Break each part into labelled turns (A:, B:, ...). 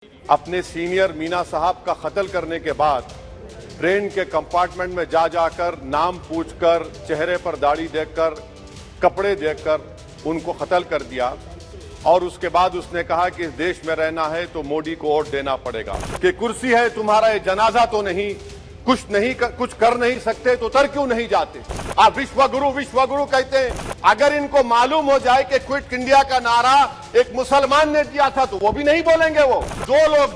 A: अपने सीनियर मीना साहब का कत्ल करने के बाद ट्रेन के कंपार्टमेंट में जाकर नाम पूछकर, चेहरे पर दाढ़ी देखकर, कपड़े देखकर उनको कत्ल कर दिया। और उसके बाद उसने कहा कि इस देश में रहना है तो मोदी को वोट देना पड़ेगा। कि कुर्सी है तुम्हारा ये जनाजा तो नहीं, कुछ कर नहीं सकते तो उतर क्यों नहीं जाते। आप विश्वगुरु कहते हैं। अगर इनको मालूम हो जाए कि क्विट इंडिया का नारा एक मुसलमान ने दिया था तो वो भी नहीं बोलेंगे। वो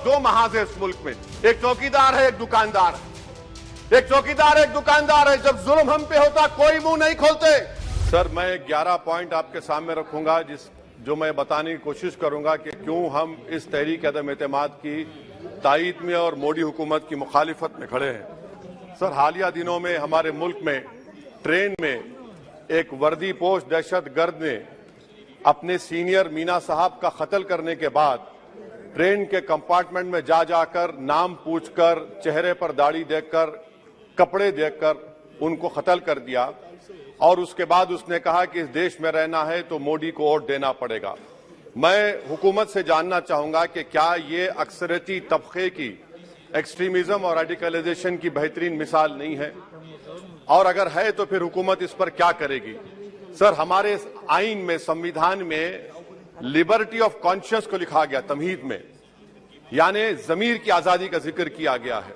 A: दो महाज है इस मुल्क में, एक चौकीदार है, एक दुकानदार है। एक चौकीदार एक दुकानदार है। जब जुल्म हम पे होता कोई मुंह नहीं खोलते। सर, मैं 11 पॉइंट आपके सामने रखूंगा जो मैं बताने की कोशिश करूंगा कि क्यों हम इस तहरीक अदम एतमाद की तायीद में और मोदी हुकूमत की मुखालिफत में खड़े हैं। सर, हालिया दिनों में हमारे मुल्क में ट्रेन में एक वर्दीपोश दहशतगर्द ने अपने सीनियर मीना साहब का कत्ल करने के बाद ट्रेन के कंपार्टमेंट में जाकर नाम पूछकर, चेहरे पर दाढ़ी देखकर, कपड़े देखकर उनको कत्ल कर दिया। और उसके बाद उसने कहा कि इस देश में रहना है तो मोदी को वोट देना पड़ेगा। मैं हुकूमत से जानना चाहूंगा कि क्या ये अक्सरियती तबके की एक्सट्रीमिज्म और रेडिकलाइजेशन की बेहतरीन मिसाल नहीं है, और अगर है तो फिर हुकूमत इस पर क्या करेगी। सर, हमारे आइन में, संविधान में लिबर्टी ऑफ कॉन्शियस को लिखा गया तमहीद में, यानी जमीर की आजादी का जिक्र किया गया है।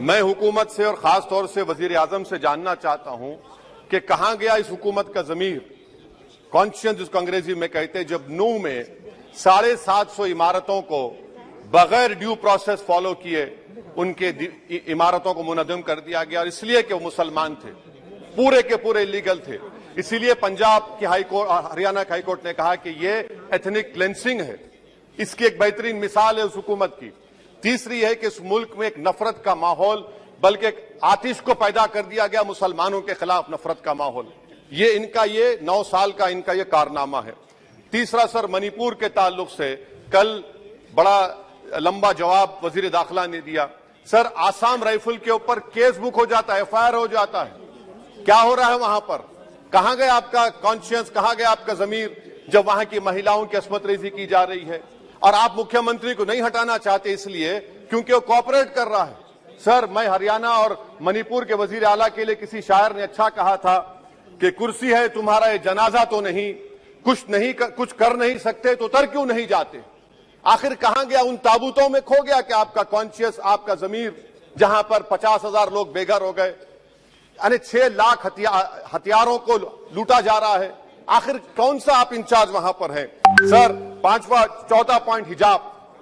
A: मैं हुकूमत से और खास तौर से वजीर आजम से जानना चाहता हूं कि कहां गया इस हुकूमत का जमीर, कॉन्शियस जिसको अंग्रेजी में कहते हैं। जब नूह में 750 इमारतों को बगैर ड्यू प्रोसेस फॉलो किए उनके इमारतों को मुनद्दम कर दिया गया, और इसलिए कि वो मुसलमान थे, पूरे के पूरे इलीगल थे। इसीलिए पंजाब की हाईकोर्ट और हरियाणा की हाईकोर्ट ने कहा कि ये एथनिक क्लेंसिंग है। इसकी एक बेहतरीन मिसाल है उस हुकूमत की। तीसरी है कि इस मुल्क में एक नफरत का माहौल, बल्कि आतिश को पैदा कर दिया गया, मुसलमानों के खिलाफ नफरत का माहौल। ये इनका 9 साल का इनका ये कारनामा है। तीसरा सर, मणिपुर के ताल्लुक से कल बड़ा लंबा जवाब वजीर दाखिला ने दिया। सर, आसाम राइफल के ऊपर केस बुक हो जाता है, FIR हो जाता है। क्या हो रहा है वहां पर? कहां गया आपका कॉन्शियस, कहां गया आपका जमीर जब वहां की महिलाओं की अस्मत रेजी की जा रही है? और आप मुख्यमंत्री को नहीं हटाना चाहते इसलिए क्योंकि वो कोऑपरेट कर रहा है। सर, मैं हरियाणा और मणिपुर के वजीर आला के लिए किसी शायर ने अच्छा कहा था कि कुर्सी है तुम्हारा ये जनाजा तो नहीं, कुछ कर नहीं सकते तो उतर क्यों नहीं जाते। आखिर कहां गया? उन ताबूतों में खो गया कि आपका कॉन्शियस, आपका जमीर, जहां पर 50,000 लोग बेघर हो गए, यानी 6 लाख हथियारों को लूटा जा रहा है। आखिर कौन सा आप इंचार्ज वहां पर है? सर, 14 पॉइंट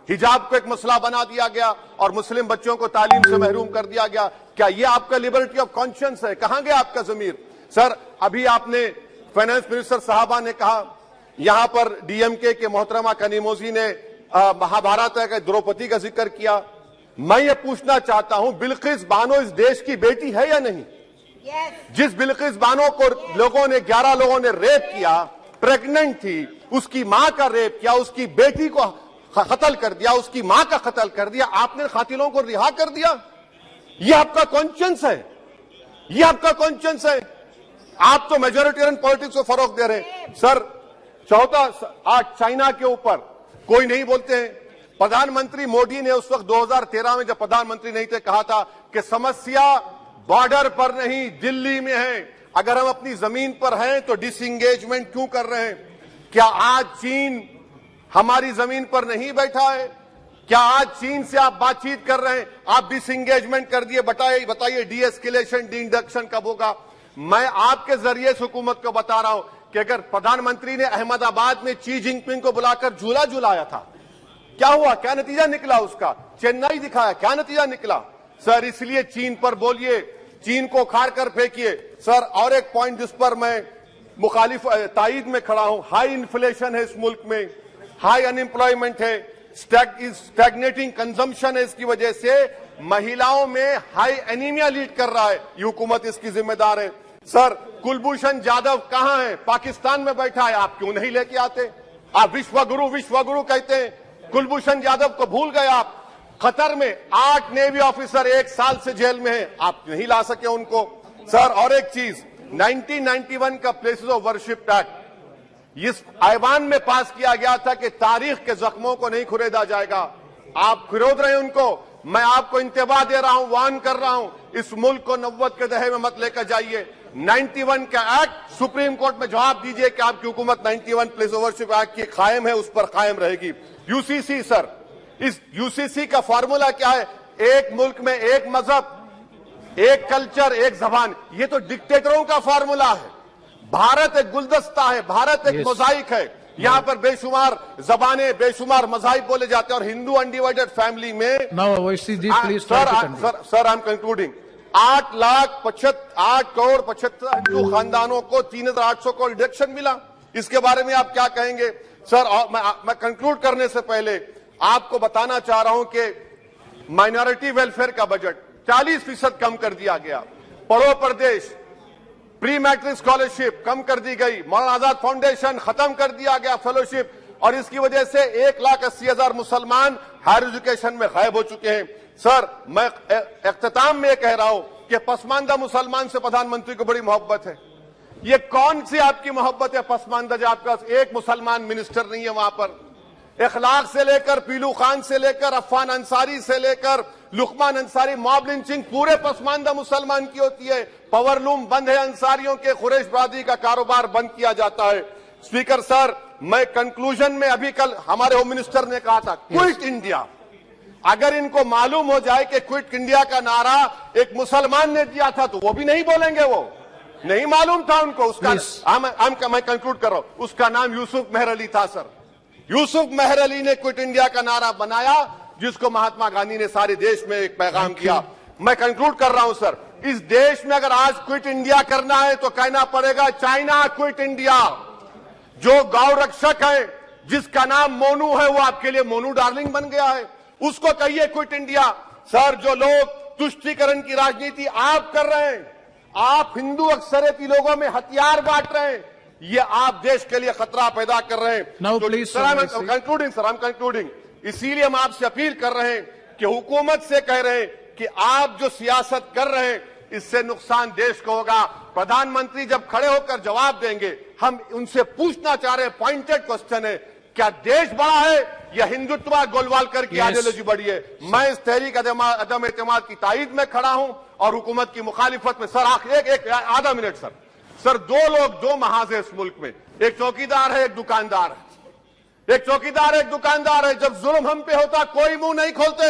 A: हिजाब को एक मसला बना दिया गया और मुस्लिम बच्चों को तालीम से महरूम कर दिया गया। क्या ये आपका लिबर्टी ऑफ कॉन्शियस है? कहां गया आपका जमीर? सर, अभी आपने फाइनेंस मिनिस्टर साहबा ने कहा, यहां पर DMK के मोहतरमा कनीमोजी ने महाभारत के द्रौपदी का जिक्र किया। मैं ये पूछना चाहता हूं, बिल्किस बानो इस देश की बेटी है या नहीं? जिस बिल्किस बानो को 11 लोगों ने रेप किया, प्रेग्नेंट थी, उसकी मां का रेप किया, उसकी बेटी को कत्ल कर दिया, उसकी मां का कत्ल कर दिया, आपने कातिलों को रिहा कर दिया। ये आपका कॉन्शियस है? ये आपका कॉन्शियस है? आप तो मेजोरिटेरियन पॉलिटिक्स को फरोग दे रहे हैं। सर, आज चाइना के ऊपर कोई नहीं बोलते हैं। प्रधानमंत्री मोदी ने उस वक्त 2013 में जब प्रधानमंत्री नहीं थे कहा था कि समस्या बॉर्डर पर नहीं, दिल्ली में है। अगर हम अपनी जमीन पर हैं तो डिसएंगेजमेंट क्यों कर रहे हैं? क्या आज चीन हमारी जमीन पर नहीं बैठा है? क्या आज चीन से आप बातचीत कर रहे हैं? आप डिसएंगेजमेंट कर दिए। बताइए डीएस्केलेशन, डी-इंडक्शन कब होगा? मैं आपके जरिए इस हुकूमत को बता रहा हूं कि अगर प्रधानमंत्री ने अहमदाबाद में शी जिनपिंग को बुलाकर झूला झुलाया था, क्या हुआ? क्या नतीजा निकला उसका? चेन्नई दिखाया, क्या नतीजा निकला? सर, इसलिए चीन पर बोलिए, चीन को उखाड़ कर फेंकिए। सर, और एक पॉइंट जिस पर मैं मुखालिफ तायीद में खड़ा हूं, हाई इन्फ्लेशन है इस मुल्क में, हाई अनएम्प्लॉयमेंट है, स्टैग्नेटिंग कंजम्पशन है। इसकी वजह से महिलाओं में हाई एनीमिया लीड कर रहा है। ये हुकूमत इसकी जिम्मेदार है। सर, कुलभूषण जाधव कहां है? पाकिस्तान में बैठा है, आप क्यों नहीं लेके आते? आप विश्वगुरु कहते हैं, कुलभूषण जाधव को भूल गए आप। कतर में 8 नेवी ऑफिसर 1 साल से जेल में हैं, आप नहीं ला सके उनको। सर, और एक चीज, 1991 का प्लेसेस ऑफ वर्शिप एक्ट इस ऐवान में पास किया गया था कि तारीख के जख्मों को नहीं खुरेदा जाएगा। आप विरोध रहे हैं उनको। मैं आपको इंतबाह दे रहा हूं, वार्न कर रहा हूं, इस मुल्क को 90 के दहे में मत लेकर जाइए। 91 का एक्ट सुप्रीम कोर्ट में जवाब दीजिए कि आपकी हुकूमत 91 प्लेस ओवरशिप एक्ट की कायम है, उस पर कायम रहेगी। यूसीसी सर, इस यूसीसी का फॉर्मूला क्या है? एक मुल्क में एक मजहब, एक कल्चर, एक जबान। ये तो डिक्टेटरों का फॉर्मूला है। भारत एक गुलदस्ता है, भारत एक मोजाइक है। यहाँ पर बेशुमार जबानें, बेशुमार मज़ाहिब बोले जाते हैं और हिंदू अनडिवाइडेड फैमिली में sir I am concluding 8 crore 75 Hindu खानदानों को 3,800 करोड़ डिडक्शन मिला। इसके बारे में आप क्या कहेंगे सर? मैं कंक्लूड करने से पहले आपको बताना चाह रहा हूं कि माइनॉरिटी वेलफेयर का बजट 40% कम कर दिया गया। पढ़ो प्रदेश, प्री मैट्रिक स्कॉलरशिप कम कर दी गई। मौलाना आजाद फाउंडेशन खत्म कर दिया गया फेलोशिप, और इसकी वजह से 1,80,000 मुसलमान हायर एजुकेशन में गायब हो चुके हैं। सर, मैं इख्तिताम में कह रहा हूं कि पसमानदा मुसलमान से प्रधानमंत्री को बड़ी मोहब्बत है। ये कौन सी आपकी मोहब्बत है पसमानदा, जो आपका एक मुसलमान मिनिस्टर नहीं है वहां पर? इखलाक से लेकर, पीलू खान से लेकर, अफान अंसारी से लेकर लुकमान अंसारी, मॉब लिंचिंग पूरे पसमानदा मुसलमान की होती है। पावर लूम बंद है अंसारियों के, कुरैश बरादरी का कारोबार बंद किया जाता है। स्पीकर सर, मैं कंक्लूजन में अभी कल हमारे होम मिनिस्टर ने कहा था क्विट इंडिया। अगर इनको मालूम हो जाए कि क्विट इंडिया का नारा एक मुसलमान ने दिया था तो वो भी नहीं बोलेंगे। वो नहीं मालूम था उनको। उसका मैं कंक्लूड कर रहा हूं, उसका नाम यूसुफ मेहर अली था सर। यूसुफ मेहर अली ने क्विट इंडिया का नारा बनाया, जिसको महात्मा गांधी ने सारे देश में एक पैगाम किया। मैं कंक्लूड कर रहा हूं सर, इस देश में अगर आज क्विट इंडिया करना है तो कहना पड़ेगा चाइना क्विट इंडिया। जो गौ रक्षक है, जिसका नाम मोनू है, वो आपके लिए मोनू डार्लिंग बन गया है, उसको कहिए क्विट इंडिया। सर, जो लोग तुष्टीकरण की राजनीति आप कर रहे हैं, आप हिंदू अक्सरियती लोगों में हथियार बांट रहे हैं, ये आप देश के लिए खतरा पैदा कर रहे हैं। Sir, I'm concluding। इसीलिए हम आपसे अपील कर रहे हैं कि हुकूमत से कह रहे हैं कि आप जो सियासत कर रहे हैं, इससे नुकसान देश को होगा। प्रधानमंत्री जब खड़े होकर जवाब देंगे, हम उनसे पूछना चाह रहे हैं, पॉइंटेड क्वेश्चन है, क्या देश बड़ा है या हिंदुत्व गोलवालकर की आइडियोलॉजी बड़ी है? मैं इस तहरीक अदम एतमाद की तायद में खड़ा हूं और हुकूमत की मुखालिफत में। सर, एक आधा मिनट सर, दो लोग, दो महाज है इस मुल्क में, एक चौकीदार है, एक दुकानदार है। एक चौकीदार है, एक दुकानदार है। जब जुल्म हम पे होता कोई मुंह नहीं खोलते।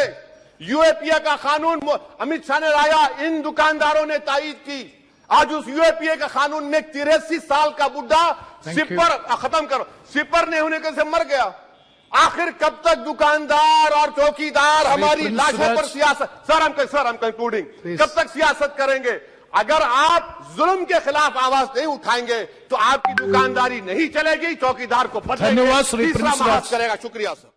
A: यूएपीए का कानून अमित शाह ने लाया, इन दुकानदारों ने तायद की। आज उस यूएपीए का कानून में 83 साल का बुढ़ा सिपर खत्म करो, सिपर नहीं होने से मर गया। आखिर कब तक दुकानदार और चौकीदार हमारी लाशों पर सियासत? सर, हम कंक्लूडिंग, कब तक सियासत करेंगे? अगर आप जुल्म के खिलाफ आवाज नहीं उठाएंगे तो आपकी दुकानदारी नहीं चलेगी, चौकीदार को पता
B: धन्यवाद
A: तीसरा महाज करेगा। शुक्रिया सर।